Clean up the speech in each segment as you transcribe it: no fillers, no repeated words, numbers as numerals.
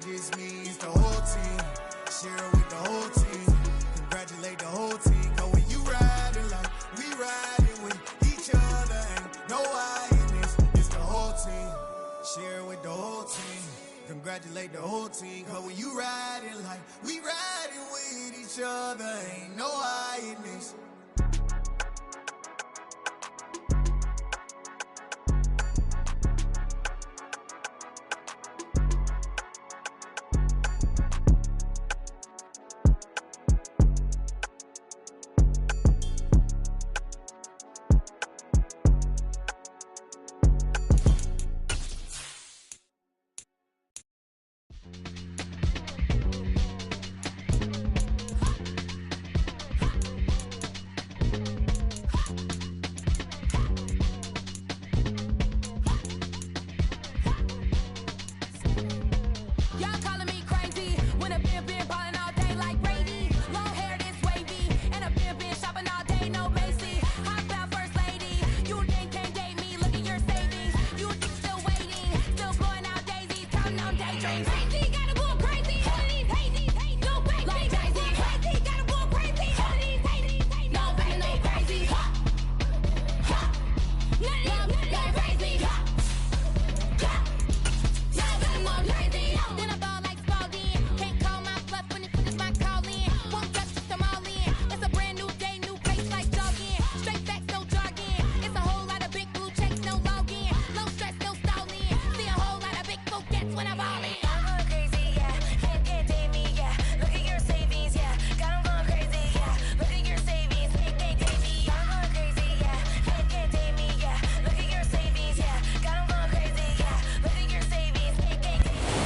This means the whole team, share it with the whole team, congratulate the whole team, cause when you riding like we riding with each other, ain't no I in this, it's the whole team, share it with the whole team, congratulate the whole team, cause when you riding like we riding with each other, ain't no I in this.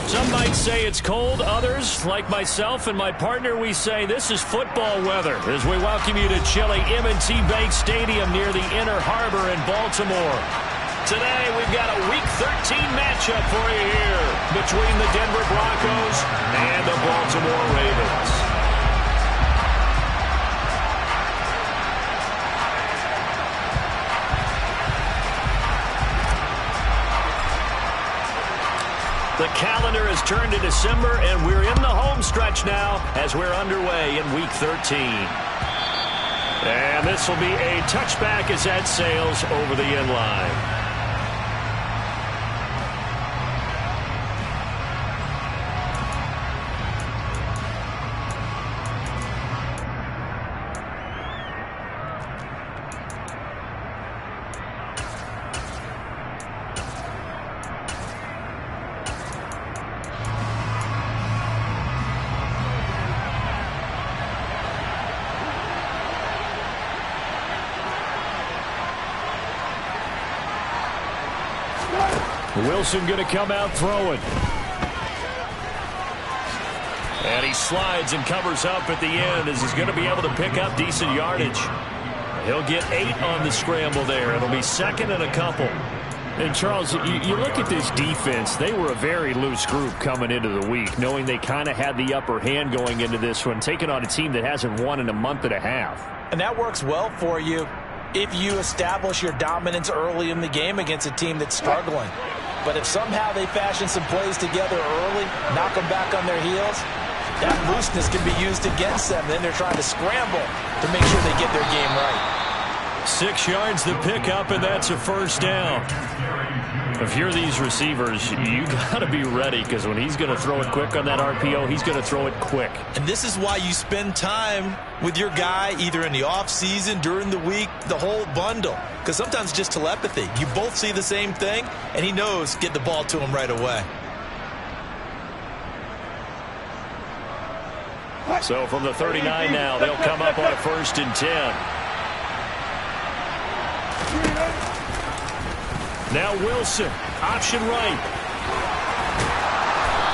Some might say it's cold. Others, like myself and my partner, we say this is football weather as we welcome you to chilly M&T Bank Stadium near the Inner Harbor in Baltimore. Today, we've got a Week 13 matchup for you here between the Denver Broncos and the Baltimore Ravens. The calendar has turned to December, and we're in the home stretch now as we're underway in Week 13. And this will be a touchback as that sails over the end line. Wilson going to come out throwing. And he slides and covers up at the end as he's going to be able to pick up decent yardage. He'll get 8 on the scramble there. It'll be second and a couple. And, Charles, you look at this defense, they were a very loose group coming into the week, knowing they kind of had the upper hand going into this one, taking on a team that hasn't won in a month and a half. And that works well for you if you establish your dominance early in the game against a team that's struggling. But if somehow they fashion some plays together early, knock them back on their heels, that looseness can be used against them. Then they're trying to scramble to make sure they get their game right. 6 yards the pickup, and that's a first down. If you're these receivers, you got to be ready, because when he's going to throw it quick on that RPO, he's going to throw it quick. And this is why you spend time with your guy either in the offseason, during the week, the whole bundle. Because sometimes just telepathy. You both see the same thing, and he knows get the ball to him right away. So from the 39 now, they'll come up on a 1st and 10. Now Wilson, option right.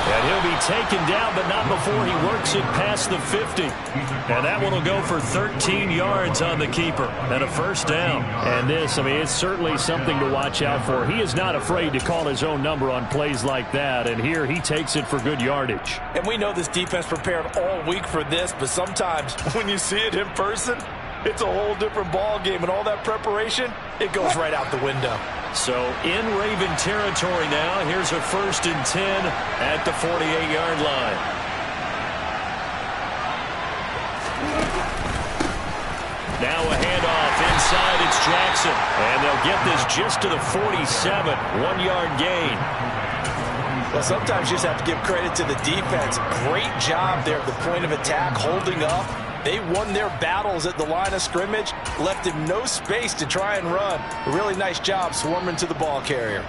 And he'll be taken down, but not before he works it past the 50. And that one will go for 13 yards on the keeper and a first down. And this, I mean, it's certainly something to watch out for. He is not afraid to call his own number on plays like that, and here he takes it for good yardage. And we know this defense prepared all week for this, but sometimes when you see it in person, it's a whole different ball game, and all that preparation it goes right out the window. So in Raven territory now. Here's a 1st and 10 at the 48-yard line. Now a handoff inside. It's Jackson. And they'll get this just to the 47. 1-yard gain. Well, sometimes you just have to give credit to the defense. Great job there at the point of attack, holding up. They won their battles at the line of scrimmage, left him no space to try and run. A really nice job swarming to the ball carrier.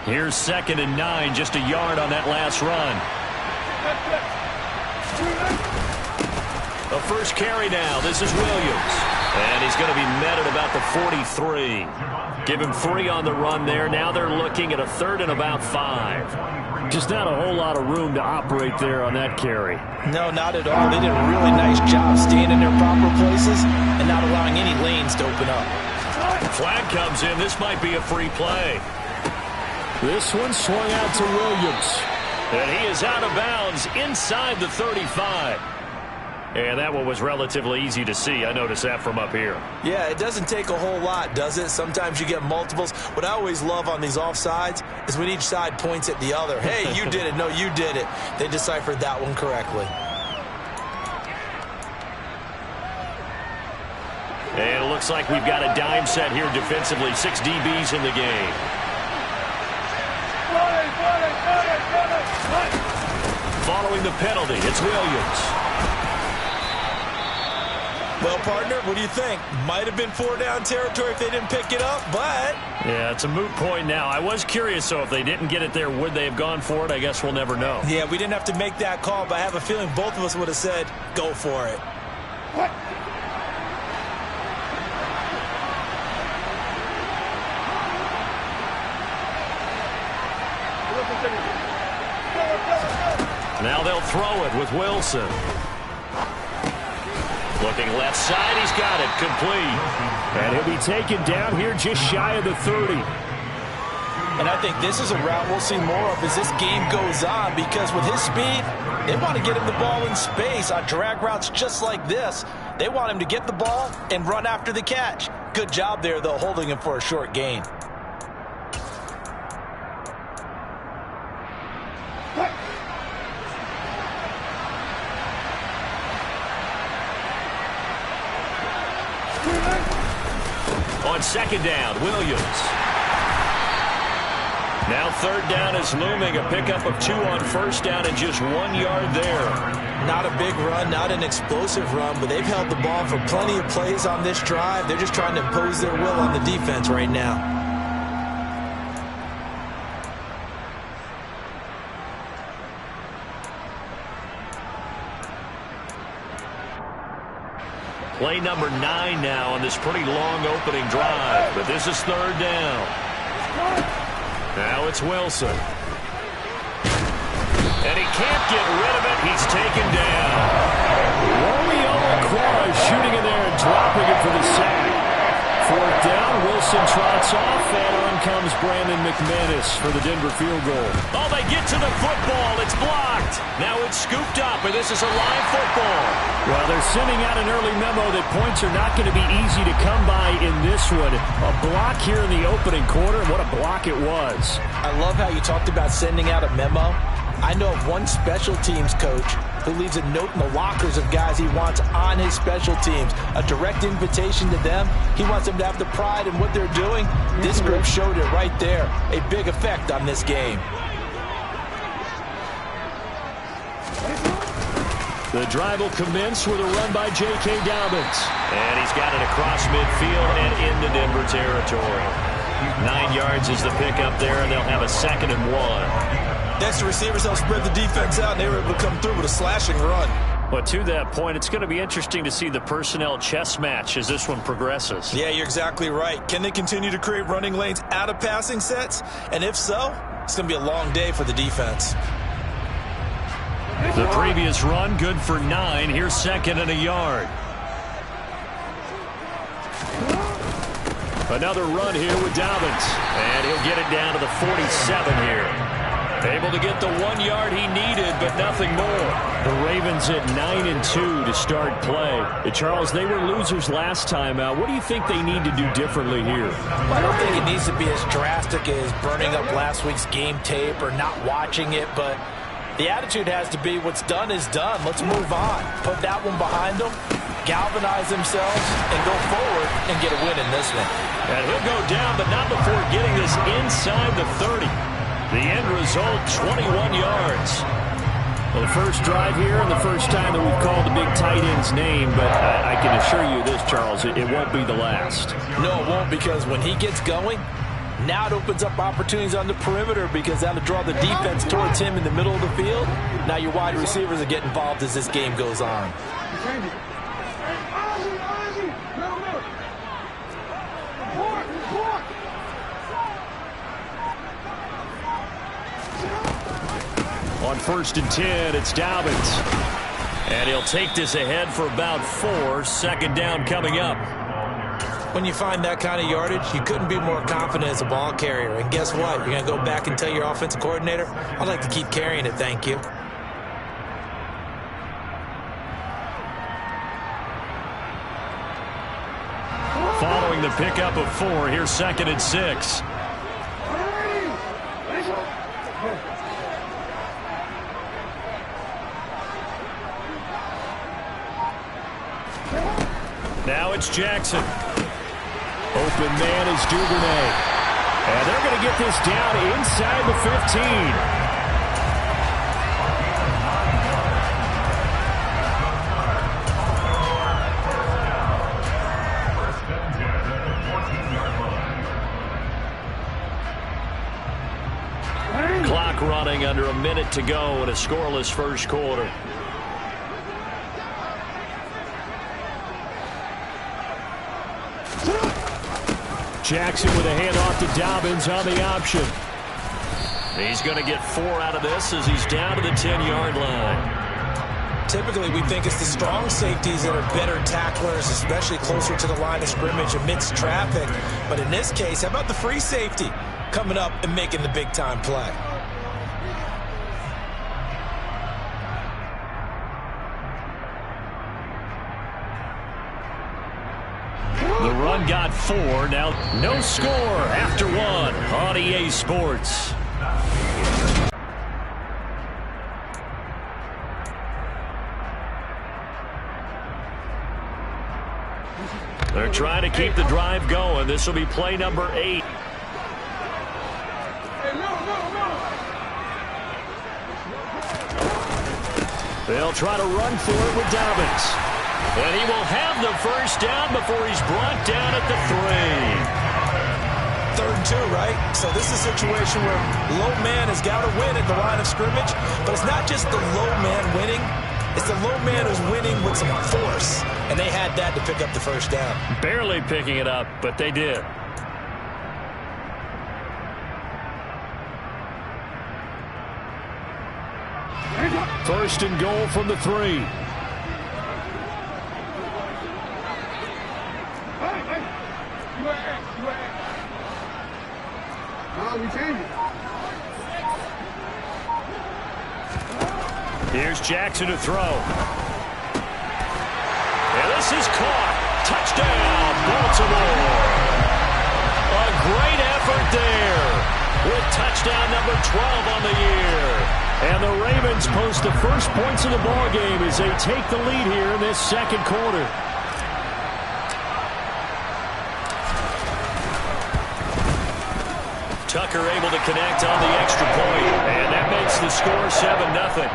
Here's 2nd and 9, just a yard on that last run. The first carry now. This is Williams. And he's going to be met at about the 43. Give him 3 on the run there. Now they're looking at a 3rd and about 5. Just not a whole lot of room to operate there on that carry. No, not at all. They did a really nice job staying in their proper places and not allowing any lanes to open up. Flag comes in. This might be a free play. This one swung out to Williams. And he is out of bounds inside the 35. And that one was relatively easy to see. I noticed that from up here. Yeah, it doesn't take a whole lot, does it? Sometimes you get multiples. What I always love on these offsides is when each side points at the other. Hey, you did it. No, you did it. They deciphered that one correctly. And it looks like we've got a dime set here defensively. 6 DBs in the game. Following the penalty, it's Williams. Well, partner, what do you think? Might have been 4-down territory if they didn't pick it up, but... Yeah, it's a moot point now. I was curious, so if they didn't get it there, would they have gone for it? I guess we'll never know. Yeah, we didn't have to make that call, but I have a feeling both of us would have said, go for it. Now they'll throw it with Wilson. Looking left side, he's got it, complete. And he'll be taken down here just shy of the 30. And I think this is a route we'll see more of as this game goes on, because with his speed, they want to get him the ball in space on drag routes just like this. They want him to get the ball and run after the catch. Good job there, though, holding him for a short gain. On 2nd down, Williams. Now 3rd down is looming. A pickup of 2 on 1st down and just 1 yard there. Not a big run, not an explosive run, but they've held the ball for plenty of plays on this drive. They're just trying to impose their will on the defense right now. Play number 9 now on this pretty long opening drive. But this is 3rd down. Now it's Wilson. And he can't get rid of it. He's taken down. Romeo Okwara shooting in there and dropping it for the sack. 4th down, Wilson trots off, and on comes Brandon McManus for the Denver field goal. Oh, they get to the football. It's blocked. Now it's scooped up, and this is a live football. Well, they're sending out an early memo that points are not going to be easy to come by in this one. A block here in the opening quarter, and what a block it was. I love how you talked about sending out a memo. I know of one special teams coach who leaves a note in the lockers of guys he wants on his special teams. A direct invitation to them. He wants them to have the pride in what they're doing. This group showed it right there. A big effect on this game. The drive will commence with a run by J.K. Dobbins. And he's got it across midfield and into Denver territory. 9 yards is the pickup there, and they'll have a 2nd and 1. Next, the receivers help spread the defense out, and they were able to come through with a slashing run. But to that point, it's going to be interesting to see the personnel chess match as this one progresses. Yeah, you're exactly right. Can they continue to create running lanes out of passing sets? And if so, it's going to be a long day for the defense. The previous run, good for 9. Here's 2nd and a yard. Another run here with Dobbins. And he'll get it down to the 47 here. Able to get the 1 yard he needed, but nothing more. The Ravens at 9-2 to start play. Charles, they were losers last time out. What do you think they need to do differently here? Well, I don't think it needs to be as drastic as burning up last week's game tape or not watching it, but the attitude has to be what's done is done. Let's move on. Put that one behind them, galvanize themselves, and go forward and get a win in this one. And he'll go down, but not before getting this inside the 30. The end result, 21 yards. Well, the first drive here and the first time that we've called the big tight end's name, but I can assure you this, Charles, it won't be the last. No, it won't, because when he gets going, now it opens up opportunities on the perimeter because that'll draw the defense towards him in the middle of the field. Now your wide receivers will get involved as this game goes on. On 1st and 10, it's Dobbins. And he'll take this ahead for about 4. Second down coming up. When you find that kind of yardage, you couldn't be more confident as a ball carrier. And guess what? You're going to go back and tell your offensive coordinator, I'd like to keep carrying it, thank you. Following the pickup of 4, here's 2nd and 6. Now it's Jackson. Open man is Duvernay. And they're going to get this down inside the 15. Clock running under a minute to go in a scoreless first quarter. Jackson with a handoff to Dobbins on the option. He's going to get 4 out of this as he's down to the 10-yard line. Typically, we think it's the strong safeties that are better tacklers, especially closer to the line of scrimmage amidst traffic. But in this case, how about the free safety coming up and making the big-time play? The run got 4. Now no score after 1 on EA Sports. They're trying to keep the drive going. This will be play number 8. They'll try to run for it with Dobbins. And he will have the first down before he's brought down at the 3. 3rd and 2, right? So this is a situation where low man has got to win at the line of scrimmage. But it's not just the low man winning. It's the low man who's winning with some force. And they had that to pick up the first down. Barely picking it up, but they did. First and goal from the 3. Here's Jackson to throw. And this is caught. Touchdown, Baltimore. A great effort there with touchdown number 12 on the year. And the Ravens post the first points of the ball game as they take the lead here in this second quarter. Tucker able to connect on the extra point, and that makes the score 7-0.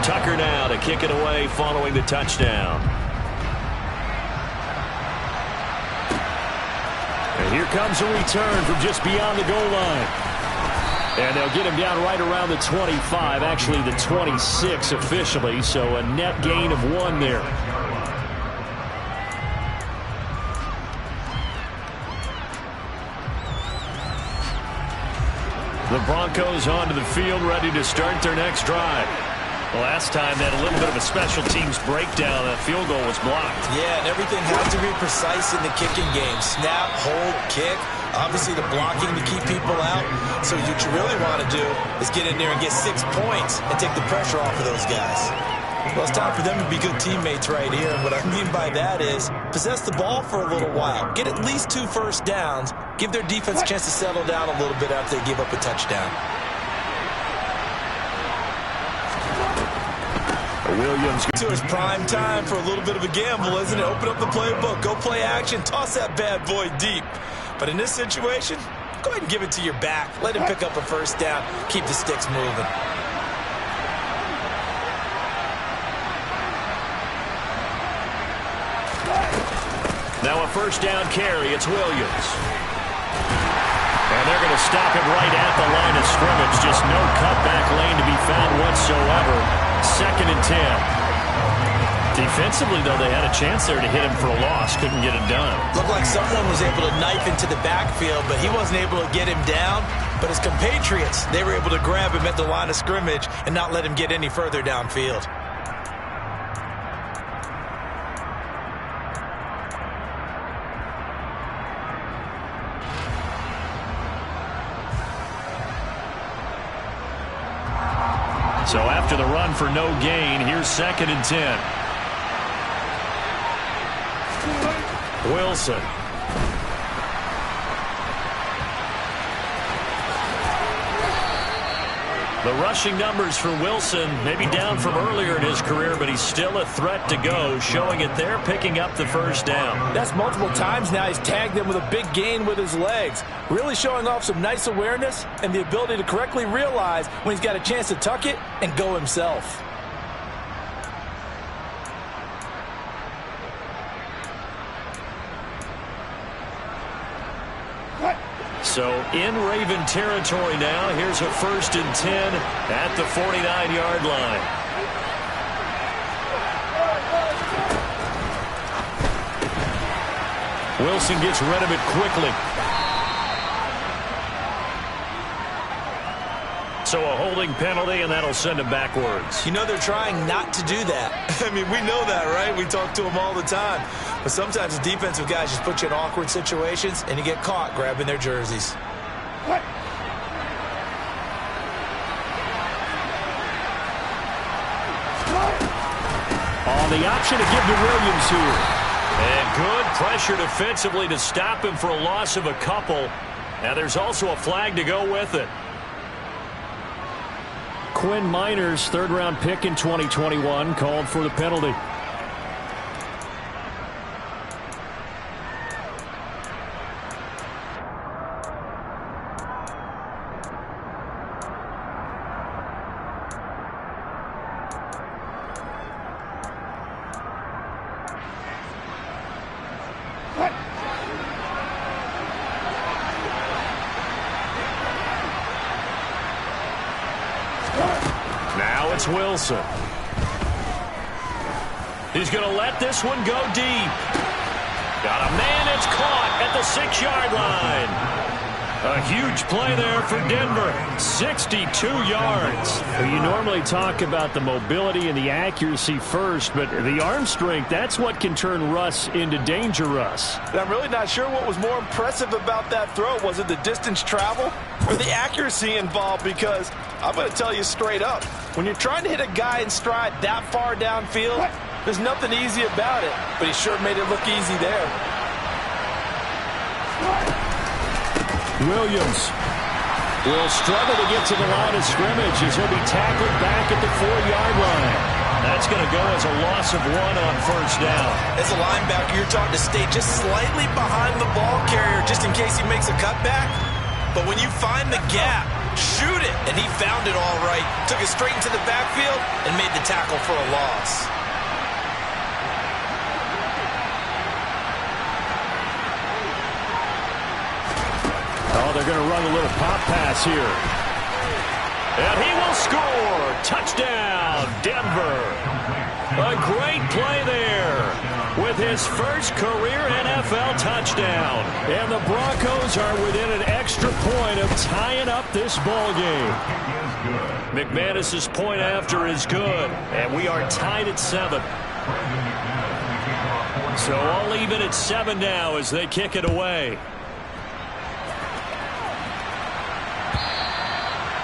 Tucker now to kick it away following the touchdown. And here comes a return from just beyond the goal line. And they'll get him down right around the 25, actually the 26 officially, so a net gain of 1 there. The Broncos onto the field, ready to start their next drive. The last time they had a little bit of a special teams breakdown. That field goal was blocked. Yeah, and everything has to be precise in the kicking game. Snap, hold, kick. Obviously, the blocking to keep people out. So what you really want to do is get in there and get 6 points and take the pressure off of those guys. Well, it's time for them to be good teammates right here. And what I mean by that is possess the ball for a little while. Get at least 2 first downs. Give their defense a chance to settle down a little bit after they give up a touchdown. Williams. So it's prime time for a little bit of a gamble, isn't it? Open up the playbook. Go play action. Toss that bad boy deep. But in this situation, go ahead and give it to your back. Let him pick up a first down. Keep the sticks moving. Now a first down carry. It's Williams. And they're going to stop it right at the line of scrimmage. Just no cutback lane to be found whatsoever. 2nd and 10. Defensively, though, they had a chance there to hit him for a loss. Couldn't get it done. Looked like someone was able to knife into the backfield, but he wasn't able to get him down. But his compatriots, they were able to grab him at the line of scrimmage and not let him get any further downfield. So after the run for no gain, here's 2nd and 10. Wilson. The rushing numbers for Wilson maybe down from earlier in his career, but he's still a threat to go, showing it there, picking up the first down. That's multiple times now he's tagged them with a big gain with his legs. Really showing off some nice awareness and the ability to correctly realize when he's got a chance to tuck it and go himself. So in Raven territory now. Here's a 1st and 10 at the 49-yard line. Wilson gets rid of it quickly. So a holding penalty, and that'll send him backwards. You know they're trying not to do that. I mean, we know that, right? We talk to them all the time. But sometimes the defensive guys just put you in awkward situations, and you get caught grabbing their jerseys. On the option to give to Williams here. And good pressure defensively to stop him for a loss of a couple. Now there's also a flag to go with it. Quinn Miners, 3rd-round pick in 2021, called for the penalty. It's Wilson. He's going to let this one go deep. Got a man. It's caught at the 6-yard line. A huge play there for Denver. 62 yards. Well, you normally talk about the mobility and the accuracy first, but the arm strength, that's what can turn Russ into danger Russ. I'm really not sure what was more impressive about that throw. Was it the distance travel or the accuracy involved? Because I'm going to tell you straight up, when you're trying to hit a guy in stride that far downfield, there's nothing easy about it. But he sure made it look easy there. Williams will struggle to get to the line of scrimmage as he'll be tackled back at the 4-yard line. That's going to go as a loss of 1 on first down. As a linebacker, you're taught to stay just slightly behind the ball carrier just in case he makes a cutback. But when you find the gap, shoot it. And he found it all right. Took it straight into the backfield and made the tackle for a loss. Oh, they're going to run a little pop pass here. And he will score. Touchdown, Denver. A great play there with his his first career NFL touchdown. And the Broncos are within an extra point of tying up this ball game. McManus's point after is good, and we are tied at 7. So all even at 7 now as they kick it away.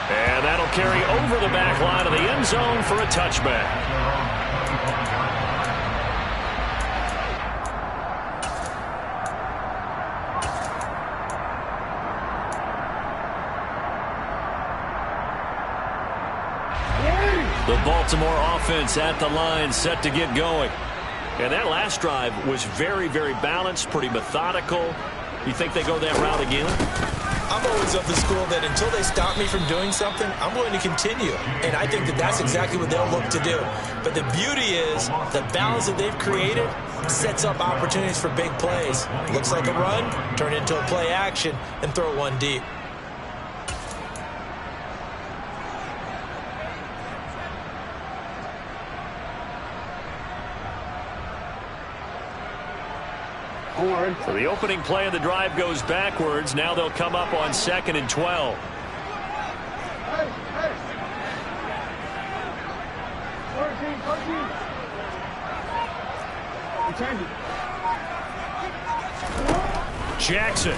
And that'll carry over the back line of the end zone for a touchback. The Baltimore offense at the line, set to get going. And that last drive was very, very balanced, pretty methodical. You think they go that route again? I'm always of the school that until they stop me from doing something, I'm going to continue. And I think that that's exactly what they'll look to do. But the beauty is the balance that they've created sets up opportunities for big plays. Looks like a run, turn into a play action, and throw one deep. So the opening play of the drive goes backwards. Now they'll come up on 2nd and 12. Jackson.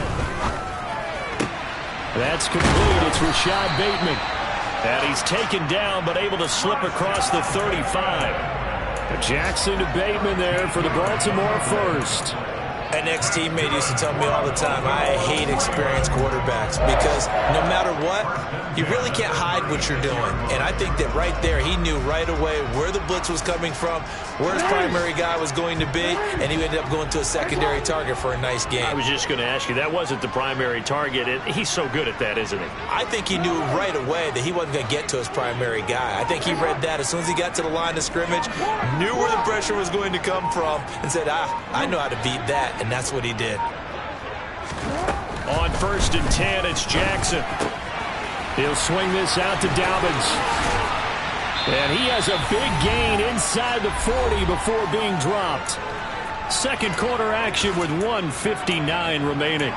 That's complete. It's Rashad Bateman. And he's taken down but able to slip across the 35. Jackson to Bateman there for the Baltimore first. An ex-teammate used to tell me all the time, I hate experienced quarterbacks because no matter what, you really can't hide what you're doing. And I think that right there, he knew right away where the blitz was coming from, where his primary guy was going to be, and he ended up going to a secondary target for a nice game. I was just going to ask you, that wasn't the primary target. He's so good at that, isn't he? I think he knew right away that he wasn't going to get to his primary guy. I think he read that as soon as he got to the line of scrimmage, knew where the pressure was going to come from, and said, I know how to beat that. And that's what he did. On 1st and 10, it's Jackson. He'll swing this out to Dobbins. And he has a big gain inside the 40 before being dropped. Second quarter action with 1:59 remaining.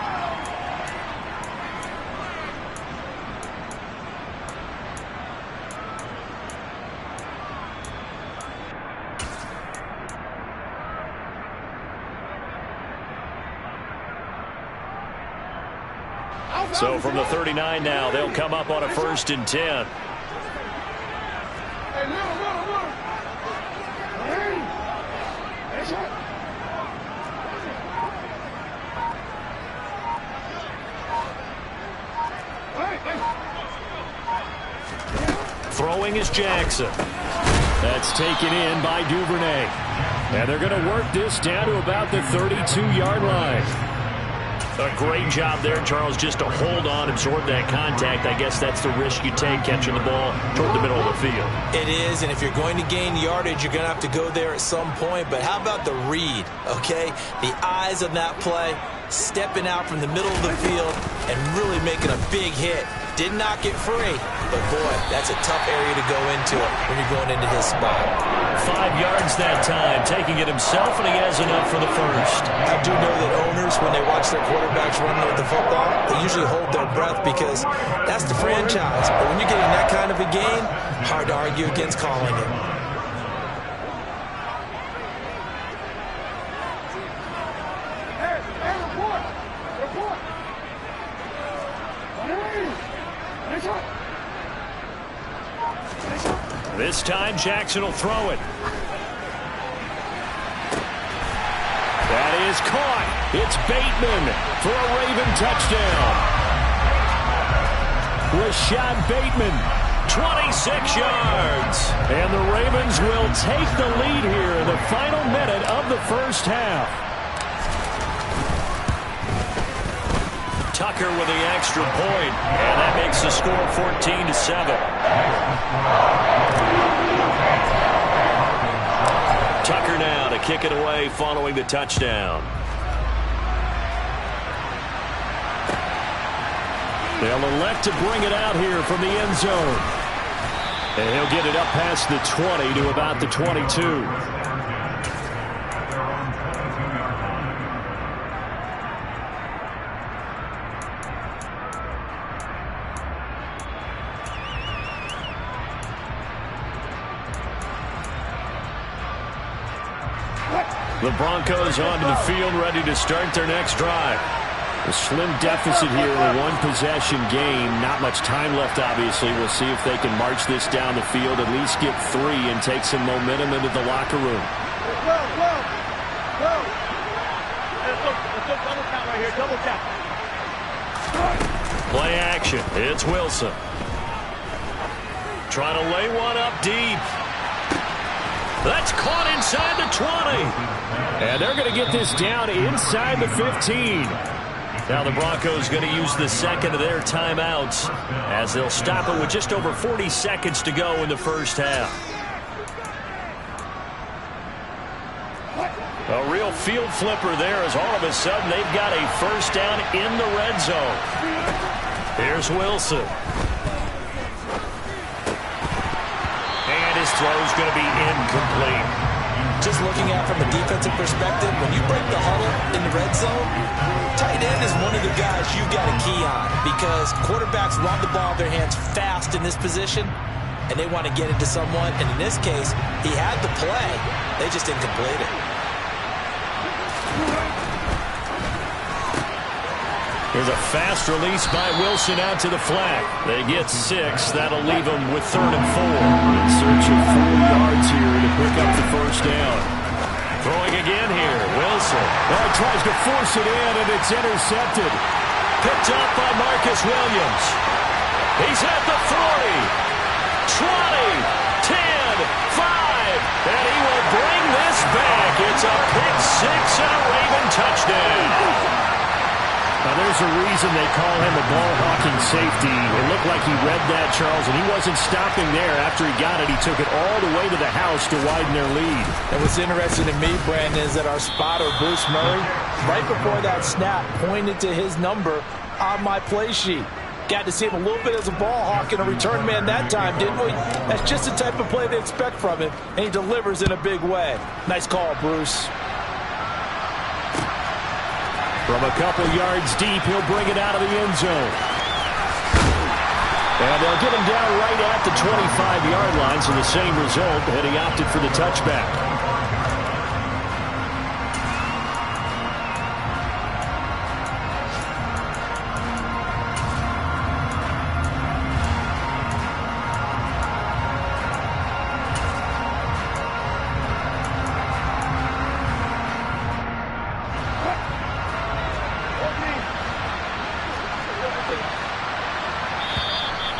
So from the 39 now, they'll come up on a 1st and 10. Throwing is Jackson. That's taken in by Duvernay. And they're going to work this down to about the 32-yard line. A great job there, Charles, just to hold on, absorb that contact. I guess that's the risk you take catching the ball toward the middle of the field. It is, and if you're going to gain yardage, you're going to have to go there at some point. But how about the read, okay? The eyes of that play, stepping out from the middle of the field and really making a big hit. Did not get free, but boy, that's a tough area to go into it when you're going into his spot. 5 yards that time, taking it himself, and he has enough for the first. I do know that owners, when they watch their quarterbacks run with the football, they usually hold their breath because that's the franchise. But when you're getting that kind of a game, hard to argue against calling it. This time, Jackson will throw it. That is caught. It's Bateman for a Raven touchdown. Rashad Bateman, 26 yards. And the Ravens will take the lead here in the final minute of the first half. Tucker with the extra point, and that makes the score 14-7. Tucker now to kick it away following the touchdown. They'll elect to bring it out here from the end zone. And he'll get it up past the 20 to about the 22. The Broncos onto the field, ready to start their next drive. A slim deficit here in a one-possession game. Not much time left, obviously. We'll see if they can march this down the field, at least get 3 and take some momentum into the locker room. Let's go double count right here, double count. Play action. It's Wilson. Trying to lay one up deep. That's caught inside the 20. And they're going to get this down inside the 15. Now the Broncos going to use the second of their timeouts as they'll stop it with just over 40 seconds to go in the first half. A real field flipper there as all of a sudden they've got a first down in the red zone. Here's Wilson. And his throw's going to be incomplete. Just looking at it from a defensive perspective, when you break the huddle in the red zone, tight end is one of the guys you got a key on because quarterbacks run the ball in their hands fast in this position, and they want to get it to someone. And in this case, he had the play. They just didn't complete it. There's a fast release by Wilson out to the flat. They get 6. That'll leave them with 3rd and 4. In search of 4 yards here to pick up the first down. Throwing again here. Wilson. Oh, tries to force it in, and it's intercepted. Picked up by Marcus Williams. He's at the 40. 20. 10. 5. And he will bring this back. It's a pick 6 and a Raven touchdown. Now, there's a reason they call him a ball-hawking safety. It looked like he read that, Charles, and he wasn't stopping there. After he got it, he took it all the way to the house to widen their lead. And what's interesting to me, Brandon, is that our spotter, Bruce Murray, right before that snap, pointed to his number on my play sheet. Got to see him a little bit as a ball hawk and a return man that time, didn't we? That's just the type of play they expect from him, and he delivers in a big way. Nice call, Bruce. From a couple yards deep, he'll bring it out of the end zone. And they'll get him down right at the 25-yard line, so the same result, and he opted for the touchback.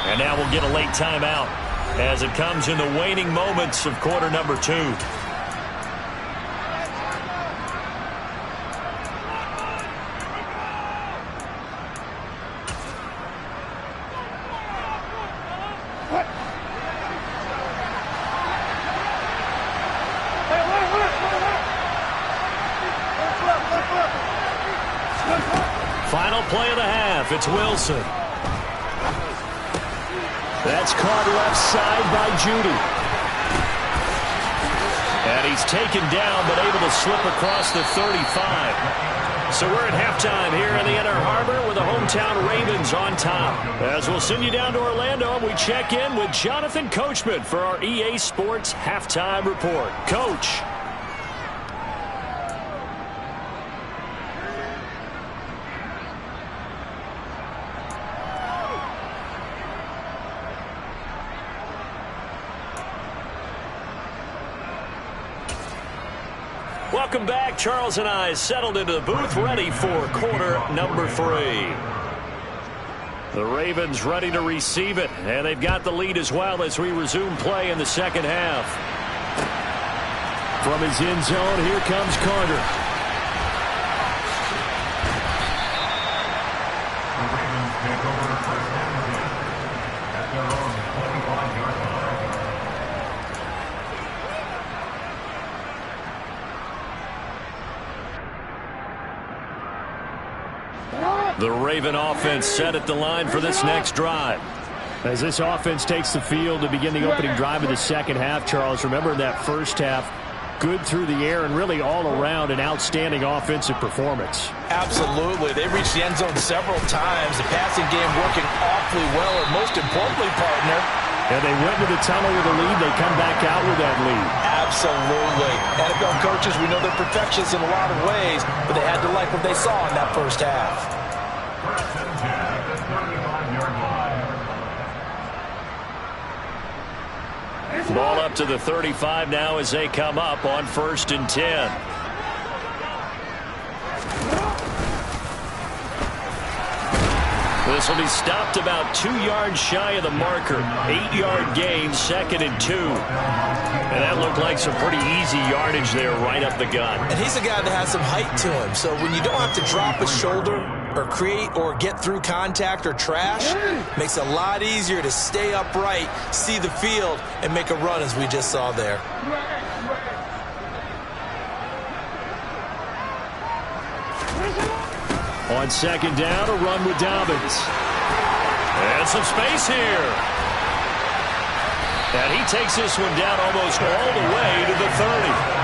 And now we'll get a late timeout as it comes in the waning moments of quarter number 2. Final play of the half. It's Wilson. That's caught left side by Judy. And he's taken down, but able to slip across the 35. So we're at halftime here in the Inner Harbor with the hometown Ravens on top. As we'll send you down to Orlando, we check in with Jonathan Coachman for our EA Sports Halftime Report. Coach. Welcome back. Charles and I settled into the booth, ready for quarter number 3. The Ravens ready to receive it, and they've got the lead as well as we resume play in the second half. From his end zone, here comes Carter. The Raven offense set at the line for this next drive. As this offense takes the field to begin the opening drive of the second half, Charles, remember in that first half, good through the air and really all around an outstanding offensive performance. Absolutely. They reached the end zone several times. The passing game working awfully well, and most importantly, partner, And they went to the tunnel with a lead. They come back out with that lead. Absolutely. NFL coaches, we know they're perfectionists in a lot of ways, but they had to like what they saw in that first half. Ball up to the 35 now as they come up on 1st and 10. This will be stopped about 2 yards shy of the marker. 8-yard gain, 2nd and 2. And that looked like some pretty easy yardage there right up the gut. And he's a guy that has some height to him, so when you don't have to drop his shoulder or create or get through contact or trash, makes it a lot easier to stay upright, see the field, and make a run as we just saw there. On 2nd down, a run with Dobbins. And some space here. And he takes this one down almost all the way to the 30.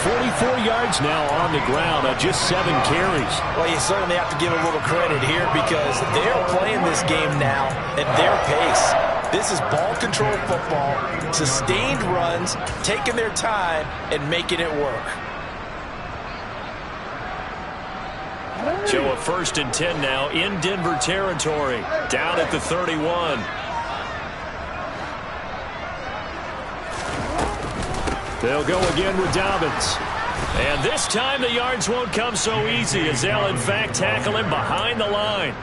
44 yards now on the ground on just 7 carries. Well, you certainly have to give a little credit here because they're playing this game now at their pace. This is ball control football, sustained runs, taking their time, and making it work. So a 1st and 10 now in Denver territory, down at the 31. They'll go again with Dobbins. And this time the yards won't come so easy as they'll in fact tackle him behind the line.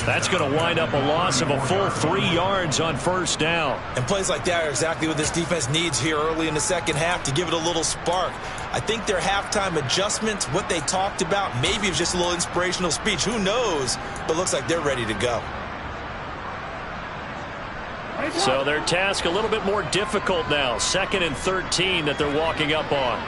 That's going to wind up a loss of a full 3 yards on 1st down. And plays like that are exactly what this defense needs here early in the second half to give it a little spark. I think their halftime adjustments, what they talked about, maybe it was just a little inspirational speech. Who knows? But looks like they're ready to go. So their task a little bit more difficult now. 2nd and 13 that they're walking up on.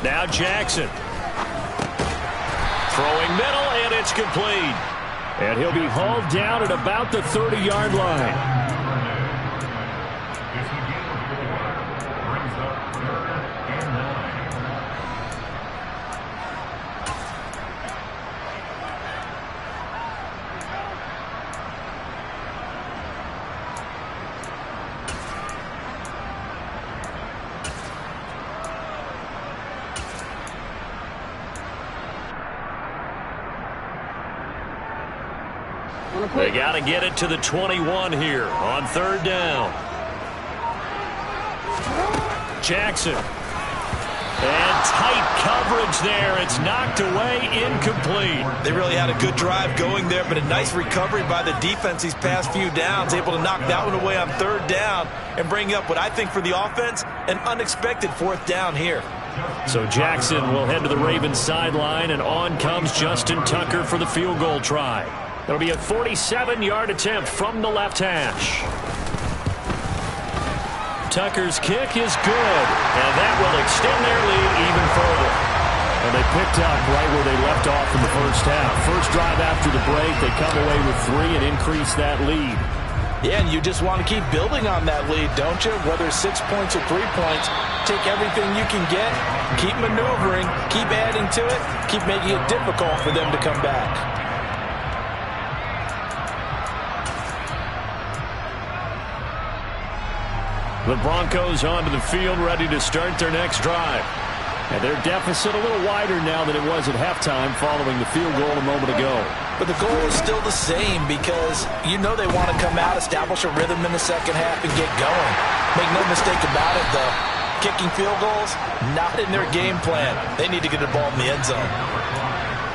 Now Jackson. Throwing middle, and it's complete. And he'll be hauled down at about the 30-yard line. They got to get it to the 21 here on 3rd down. Jackson. And tight coverage there. It's knocked away, incomplete. They really had a good drive going there, but a nice recovery by the defense these past few downs, able to knock that one away on 3rd down and bring up what I think for the offense, an unexpected 4th down here. So Jackson will head to the Ravens sideline, and on comes Justin Tucker for the field goal try. It'll be a 47-yard attempt from the left hash. Tucker's kick is good, and that will extend their lead even further. And they picked up right where they left off in the first half. First drive after the break, they come away with 3 and increase that lead. Yeah, and you just want to keep building on that lead, don't you? Whether it's 6 points or 3 points, take everything you can get, keep maneuvering, keep adding to it, keep making it difficult for them to come back. The Broncos onto the field, ready to start their next drive. And their deficit a little wider now than it was at halftime following the field goal a moment ago. But the goal is still the same because you know they want to come out, establish a rhythm in the second half, and get going. Make no mistake about it, though. Kicking field goals, not in their game plan. They need to get the ball in the end zone.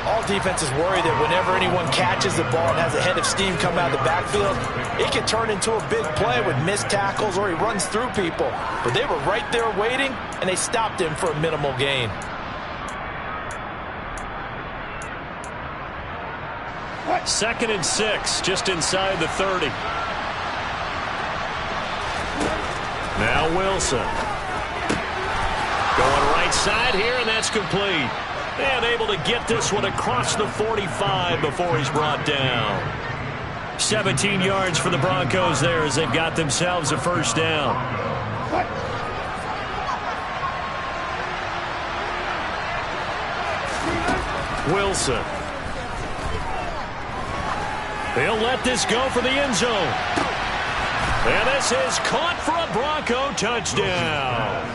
All defenses worry that whenever anyone catches the ball and has a head of steam come out of the backfield, it can turn into a big play with missed tackles or he runs through people. But they were right there waiting, and they stopped him for a minimal gain. Second and 6, just inside the 30. Now Wilson. Going right side here, and that's complete. And able to get this one across the 45 before he's brought down. 17 yards for the Broncos there as they've got themselves a first down. Wilson. He'll let this go for the end zone. And this is caught for a Bronco touchdown.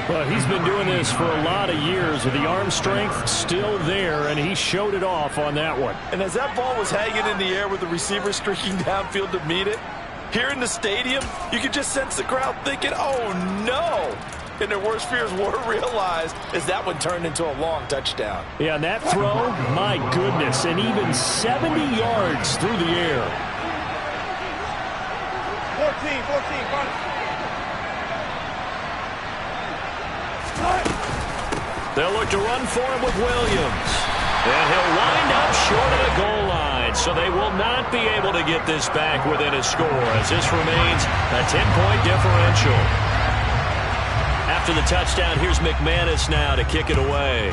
Well, he's been doing this for a lot of years with the arm strength still there, and he showed it off on that one. And as that ball was hanging in the air with the receiver streaking downfield to meet it, here in the stadium, you could just sense the crowd thinking, oh, no. And their worst fears were realized as that one turned into a long touchdown. Yeah, and that throw, my goodness, and even 70 yards through the air. 14, got it. They'll look to run for him with Williams. And he'll wind up short of the goal line, so they will not be able to get this back within a score as this remains a 10-point differential. After the touchdown, here's McManus now to kick it away.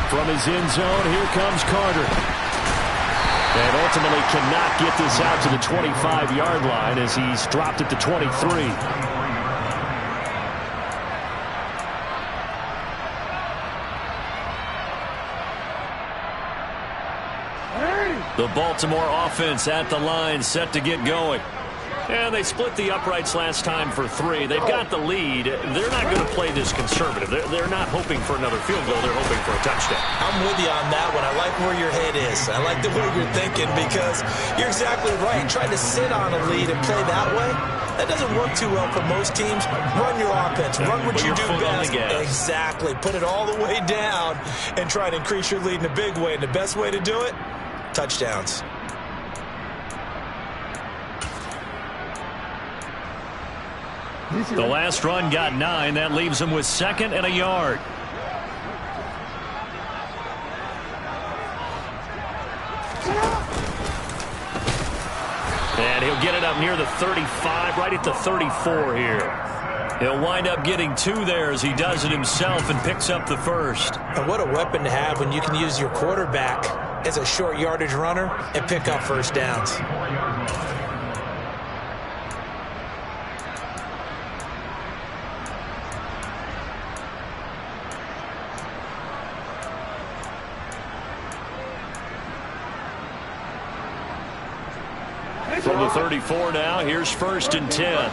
From his end zone, here comes Carter. And ultimately cannot get this out to the 25-yard line as he's dropped it to 23. The Baltimore offense at the line, set to get going. And they split the uprights last time for 3. They've got the lead. They're not going to play this conservative. They're not hoping for another field goal. They're hoping for a touchdown. I'm with you on that one. I like where your head is. I like the way you're thinking because you're exactly right. Trying to sit on a lead and play that way, that doesn't work too well for most teams. Run your offense. Run what you do best. Exactly. Put it all the way down and try to increase your lead in a big way. And the best way to do it, touchdowns. The last run got 9. That leaves him with 2nd and a yard. And he'll get it up near the 35, right at the 34 here. He'll wind up getting 2 there as he does it himself and picks up the first. And what a weapon to have when you can use your quarterback as a short yardage runner and pick up first downs. From the 34 now, here's 1st and 10.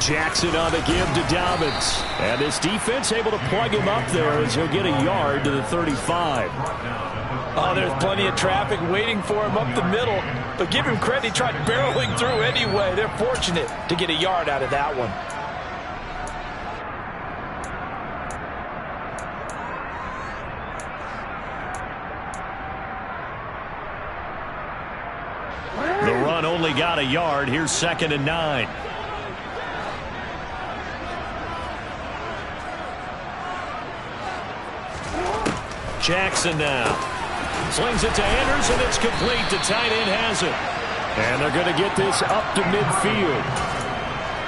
Jackson on the give to Dobbins. And this defense able to plug him up there as he'll get a yard to the 35. Oh, there's plenty of traffic waiting for him up the middle. But give him credit, he tried barreling through anyway. They're fortunate to get a yard out of that one. The run only got a yard. Here's 2nd and 9. Jackson now. Slings it to Anderson. It's complete. The tight end has it. And they're going to get this up to midfield.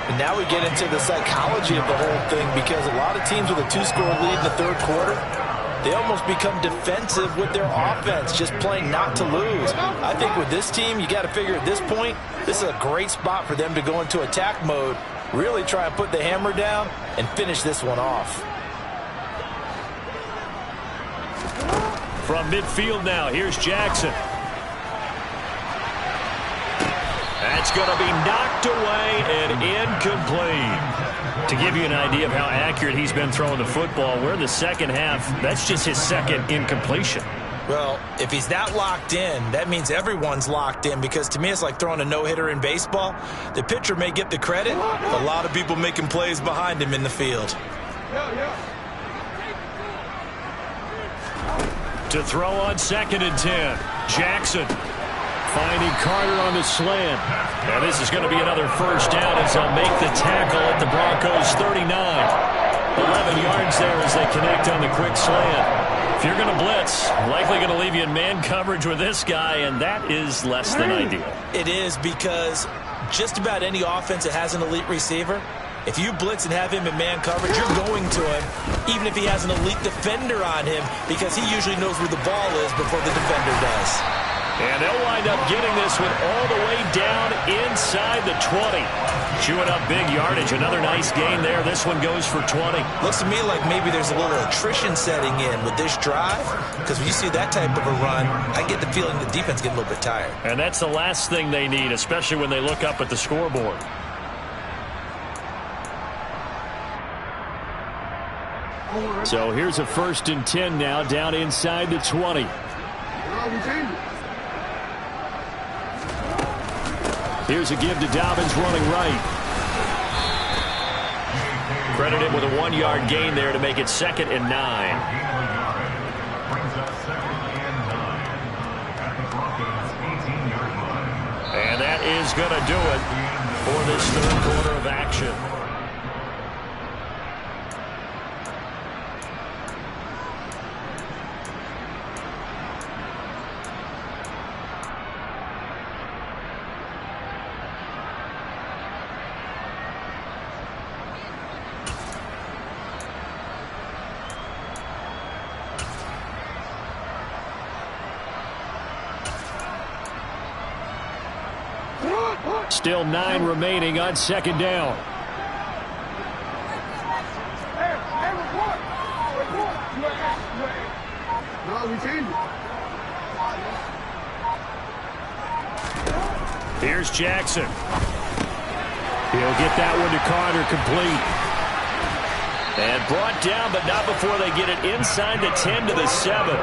And now we get into the psychology of the whole thing because a lot of teams with a 2-score lead in the 3rd quarter, they almost become defensive with their offense, just playing not to lose. I think with this team, you got to figure at this point, this is a great spot for them to go into attack mode, really try and put the hammer down and finish this one off. From midfield now, here's Jackson. That's going to be knocked away and incomplete. To give you an idea of how accurate he's been throwing the football, we're in the second half. That's just his 2nd incompletion. Well, if he's that locked in, that means everyone's locked in because to me it's like throwing a no-hitter in baseball. The pitcher may get the credit, a lot of people making plays behind him in the field. To throw on 2nd and 10. Jackson finding Carter on the slant. And this is going to be another first down as they'll make the tackle at the Broncos 39. 11 yards there as they connect on the quick slant. If you're going to blitz, likely going to leave you in man coverage with this guy, and that is less than ideal. It is because just about any offense that has an elite receiver, if you blitz and have him in man coverage, you're going to him, even if he has an elite defender on him, because he usually knows where the ball is before the defender does. And they'll wind up getting this one all the way down inside the 20. Chewing up big yardage. Another nice gain there. This one goes for 20. Looks to me like maybe there's a little attrition setting in with this drive, because when you see that type of a run, I get the feeling the defense getting a little bit tired. And that's the last thing they need, especially when they look up at the scoreboard. So here's a 1st and 10 now, down inside the 20. Here's a give to Dobbins running right. Credit him with a 1-yard gain there to make it 2nd and 9. And that is going to do it for this 3rd quarter of action. Still 9 remaining on 2nd down. Here's Jackson. He'll get that one to Carter, complete. And brought down, but not before they get it inside the 10 to the 7.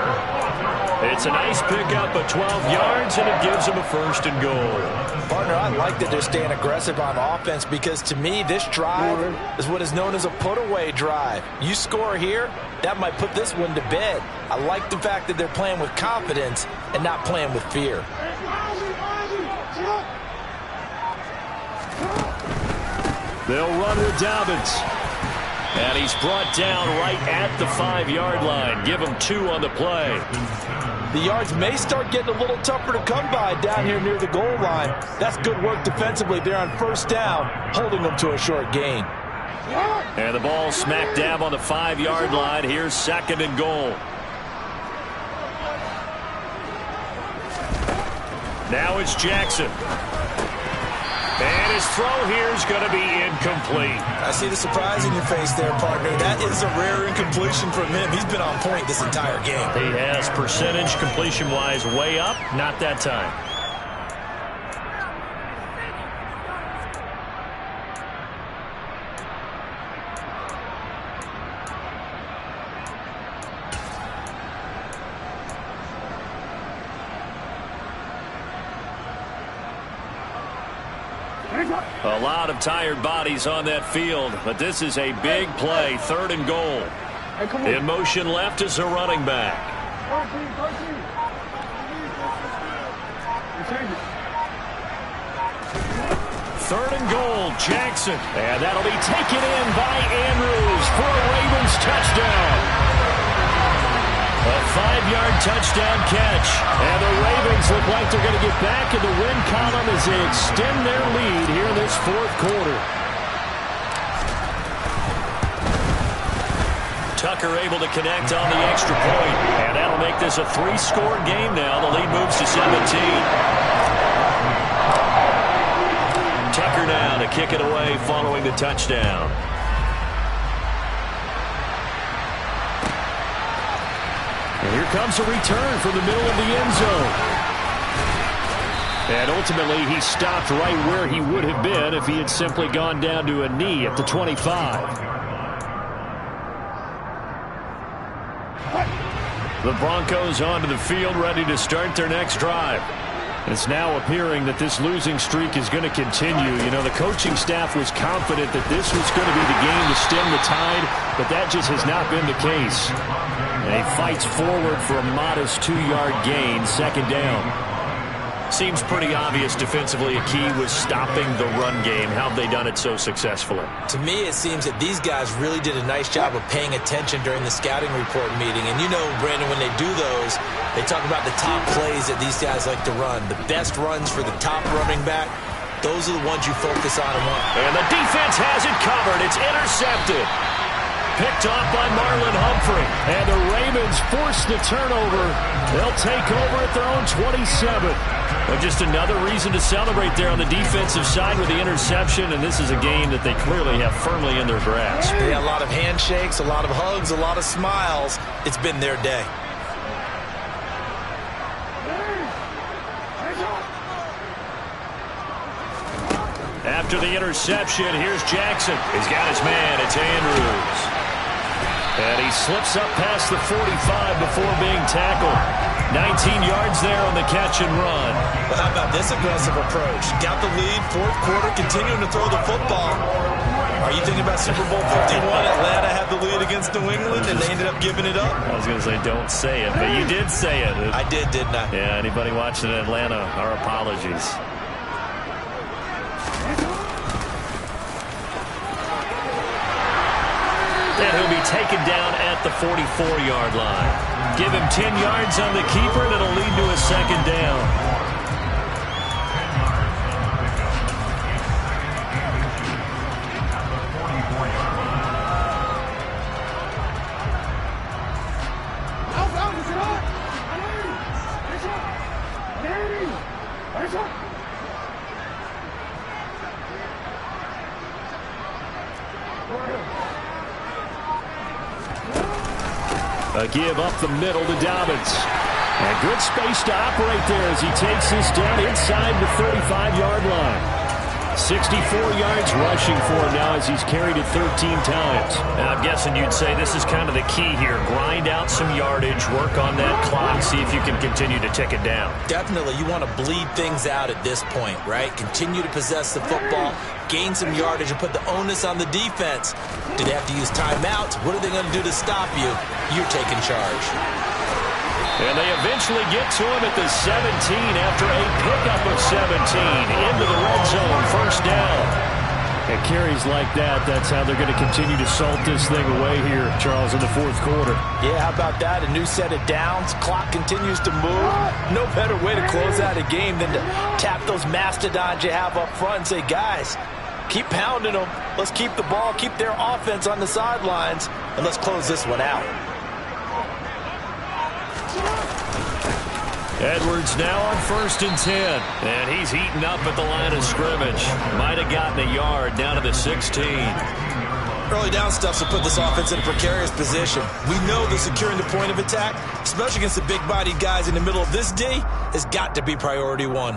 It's a nice pickup of 12 yards, and it gives them a 1st and goal. Partner, I like that they're staying aggressive on offense, because to me, this drive is what is known as a put-away drive. You score here, that might put this one to bed. I like the fact that they're playing with confidence and not playing with fear. They'll run with Dobbins. And he's brought down right at the 5-yard line. Give him 2 on the play. The yards may start getting a little tougher to come by down here near the goal line. That's good work defensively there on 1st down, holding them to a short gain. And the ball smack dab on the 5-yard line. Here's 2nd and goal. Now it's Jackson. And his throw here is going to be incomplete. I see the surprise in your face there, partner. That is a rare incompletion from him. He's been on point this entire game. He has, percentage completion-wise way up. Not that time. A lot of tired bodies on that field, but this is a big play, 3rd and goal. In motion left is a running back. 3rd and goal, Jackson. And that'll be taken in by Andrews for a Ravens touchdown. A 5-yard touchdown catch. And the Ravens look like they're going to get back in the win column as they extend their lead here in this 4th quarter. Tucker able to connect on the extra point. And that'll make this a 3-score game now. The lead moves to 17. Tucker now to kick it away following the touchdown. And here comes a return from the middle of the end zone. And ultimately, he stopped right where he would have been if he had simply gone down to a knee at the 25. The Broncos onto the field, ready to start their next drive. It's now appearing that this losing streak is going to continue. You know, the coaching staff was confident that this was going to be the game to stem the tide, but that just has not been the case. And he fights forward for a modest 2-yard gain, 2nd down. Seems pretty obvious defensively a key was stopping the run game. How have they done it so successfully? To me, it seems that these guys really did a nice job of paying attention during the scouting report meeting. And you know, Brandon, when they do those, they talk about the top plays that these guys like to run. The best runs for the top running back, those are the ones you focus on. And the defense has it covered. It's intercepted. Picked off by Marlon Humphrey. And the Ravens force the turnover. They'll take over at their own 27. Well, just another reason to celebrate there on the defensive side with the interception, and this is a game that they clearly have firmly in their grasp. Yeah, a lot of handshakes, a lot of hugs, a lot of smiles. It's been their day. After the interception, here's Jackson. He's got his man. It's Andrews. And he slips up past the 45 before being tackled. 19 yards there on the catch and run. Well, how about this aggressive approach? Got the lead, fourth quarter, continuing to throw the football. Are you thinking about Super Bowl 51? Atlanta had the lead against New England, and they ended up giving it up? I was going to say, don't say it, but you did say it. I did, didn't I? Yeah, anybody watching in Atlanta, our apologies. And he'll be taken down at the 44-yard line. Give him 10 yards on the keeper, and it'll lead to a second down. A give up the middle to Dobbins. And good space to operate there as he takes this down inside the 35-yard line. 64 yards rushing for him now as he's carried it 13 times. And I'm guessing you'd say this is kind of the key here. Grind out some yardage, work on that clock, see if you can continue to tick it down. Definitely. You want to bleed things out at this point, right? Continue to possess the football, gain some yardage, and put the onus on the defense. Do they have to use timeouts? What are they going to do to stop you? You're taking charge. And they eventually get to him at the 17 after a pickup of 17 into the red zone, first down. And carries like that, that's how they're going to continue to salt this thing away here, Charles, in the fourth quarter. Yeah, how about that? A new set of downs. Clock continues to move. No better way to close out a game than to tap those mastodons you have up front and say, guys, keep pounding them. Let's keep the ball, keep their offense on the sidelines, and let's close this one out. Edwards now on 1st and 10. And he's eaten up at the line of scrimmage. Might have gotten a yard down to the 16. Early down stuff to put this offense in a precarious position. We know that securing the point of attack, especially against the big-bodied guys in the middle of this D, has got to be priority one.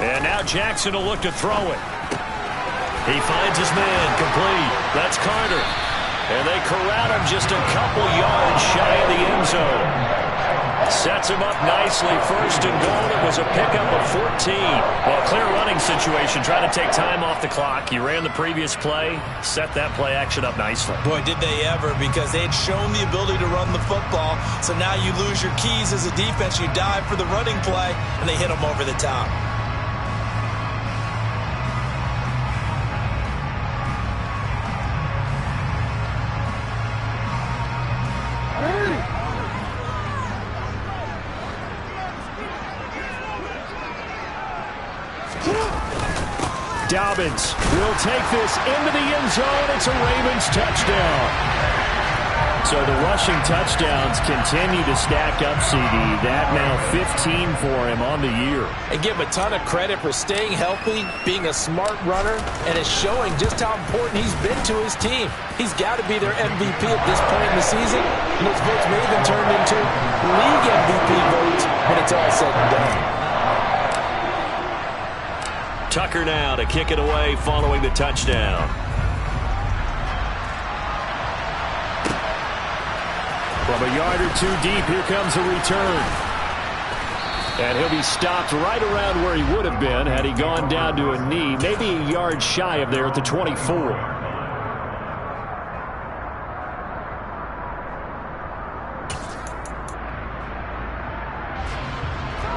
And now Jackson will look to throw it. He finds his man, complete. That's Carter. And they corral him just a couple yards shy of the end zone. Sets him up nicely, 1st and goal. It was a pickup of 14. Well, clear running situation, trying to take time off the clock. He ran the previous play, set that play action up nicely. Boy, did they ever, because they had shown the ability to run the football. So now you lose your keys as a defense. You dive for the running play, and they hit him over the top. Dobbins will take this into the end zone. It's a Ravens touchdown. So the rushing touchdowns continue to stack up, CD. That now 15 for him on the year. And give him a ton of credit for staying healthy, being a smart runner, and it's showing just how important he's been to his team. He's got to be their MVP at this point in the season. And those votes may have been turned into league MVP votes when it's all said and done. Tucker now to kick it away following the touchdown. From a yard or two deep, here comes a return. And he'll be stopped right around where he would have been had he gone down to a knee, maybe a yard shy of there at the 24.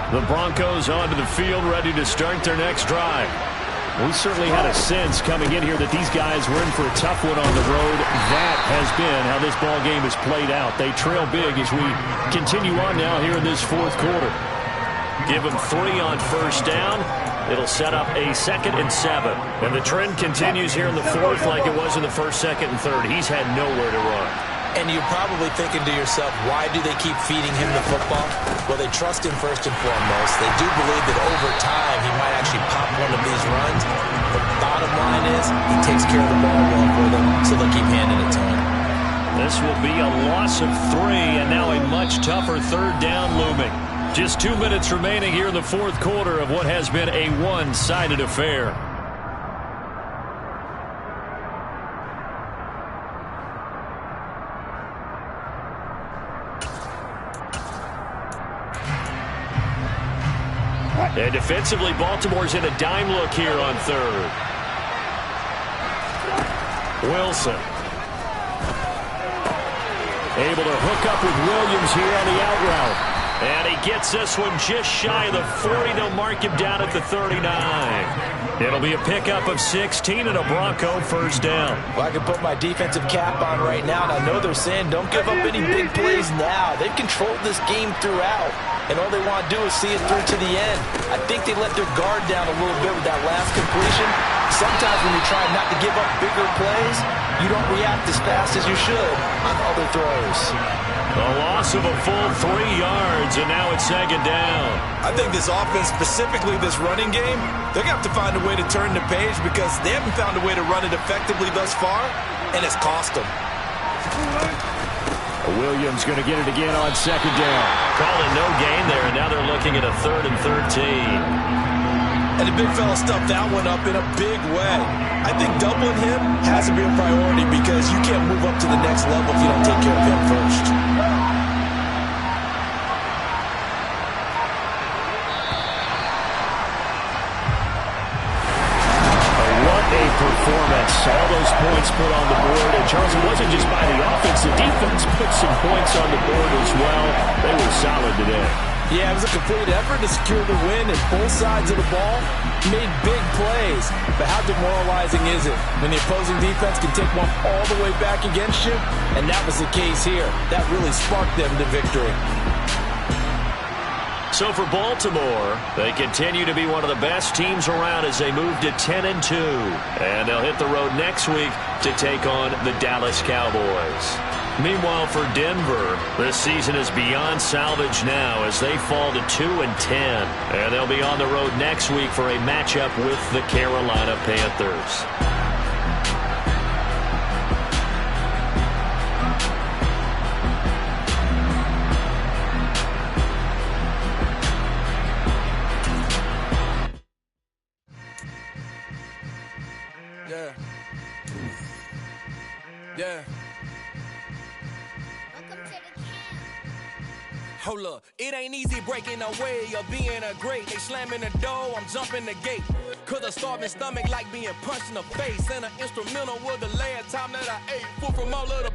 The Broncos onto the field, ready to start their next drive. We certainly had a sense coming in here that these guys were in for a tough one on the road. That has been how this ball game has played out. They trail big as we continue on now here in this fourth quarter. Give them 3 on first down. It'll set up a 2nd and 7. And the trend continues here in the fourth like it was in the first, second, and third. He's had nowhere to run. And you're probably thinking to yourself, why do they keep feeding him the football? Well, they trust him first and foremost. They do believe that over time he might actually pop one of these runs. The bottom line is he takes care of the ball well for them, so they'll keep handing it to him. This will be a loss of 3, and now a much tougher third down looming. Just 2 minutes remaining here in the fourth quarter of what has been a one-sided affair. And defensively, Baltimore's in a dime look here on third. Wilson. Able to hook up with Williams here on the out route. And he gets this one just shy of the 40. They'll mark him down at the 39. It'll be a pickup of 16 and a Bronco first down. Well, I can put my defensive cap on right now, and I know they're saying don't give up any big plays now. They've controlled this game throughout, and all they want to do is see it through to the end. I think they let their guard down a little bit with that last completion. Sometimes when you try not to give up bigger plays, you don't react as fast as you should on other throws. A loss of a full 3 yards, and now it's 2nd down. I think this offense, specifically this running game, they're going to have to find a way to turn the page because they haven't found a way to run it effectively thus far, and it's cost them. Williams going to get it again on 2nd down. Calling no gain there, and now they're looking at a 3rd and 13. And the big fella stuffed that one up in a big way. I think doubling him has to be a priority because you can't move up to the next level if you don't take care of him first. What a performance. All those points put on the board. And Charles, it wasn't just by the offense. The defense put some points on the board as well. They were solid today. Yeah, it was a complete effort to secure the win, and both sides of the ball made big plays. But how demoralizing is it when the opposing defense can take one all the way back against you? And that was the case here. That really sparked them to victory. So for Baltimore, they continue to be one of the best teams around as they move to 10-2. And they'll hit the road next week to take on the Dallas Cowboys. Meanwhile, for Denver, this season is beyond salvage now as they fall to 2-10. And they'll be on the road next week for a matchup with the Carolina Panthers. Yeah. Hold up, it ain't easy breaking away or being a great. They slamming the door, I'm jumping the gate. Cause a starving stomach like being punched in the face. And an instrumental was the last time that I ate. Food from all of the